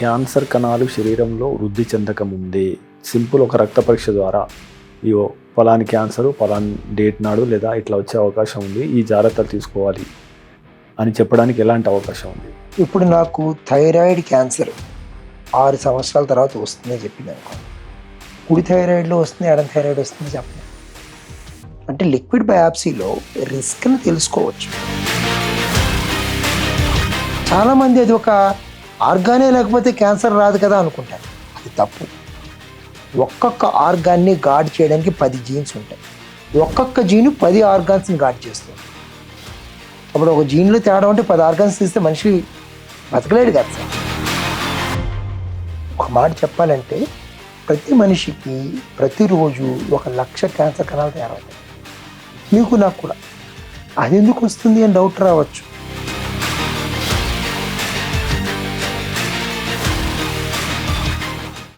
Cancer కణాలు శరీరంలో వృద్ధి చెందకముందే సింపుల్ ఒక రక్త పరీక్ష ద్వారా ఇవో ఫలాని క్యాన్సరు ఫలాని డేట్ నాడు లేదా ఇట్లా వచ్చే అవకాశం ఉంది, ఈ జాగ్రత్తలు తీసుకోవాలి అని చెప్పడానికి ఎలాంటి అవకాశం ఉంది? ఇప్పుడు నాకు థైరాయిడ్ క్యాన్సర్ 6 సంవత్సరాల తర్వాత వస్తుందని చెప్పింది అనుకో, కుడి థైరాయిడ్లో వస్తుంది, ఎడం థైరాయిడ్ వస్తుంది చెప్పండి. అంటే లిక్విడ్ బయాప్సీలో రిస్క్ని తెలుసుకోవచ్చు. చాలామంది అది ఒక ఆర్గానే లేకపోతే క్యాన్సర్ రాదు కదా అనుకుంటారు. అది తప్పు. ఒక్కొక్క ఆర్గాన్ని గార్డ్ చేయడానికి 10 జీన్స్ ఉంటాయి. ఒక్కొక్క జీను 10 ఆర్గాన్స్ని గార్డ్ చేస్తుంది. అప్పుడు ఒక జీన్లో తేడా ఉంటే 10 ఆర్గాన్స్ తీస్తే మనిషి బతకలేడు కదా సార్. ఒక మాట చెప్పాలంటే ప్రతి మనిషికి ప్రతిరోజు 1,00,000 క్యాన్సర్ కణాలు తయారవుతాయి. మీకు నాకు కూడా అది ఎందుకు వస్తుంది అని డౌట్ రావచ్చు.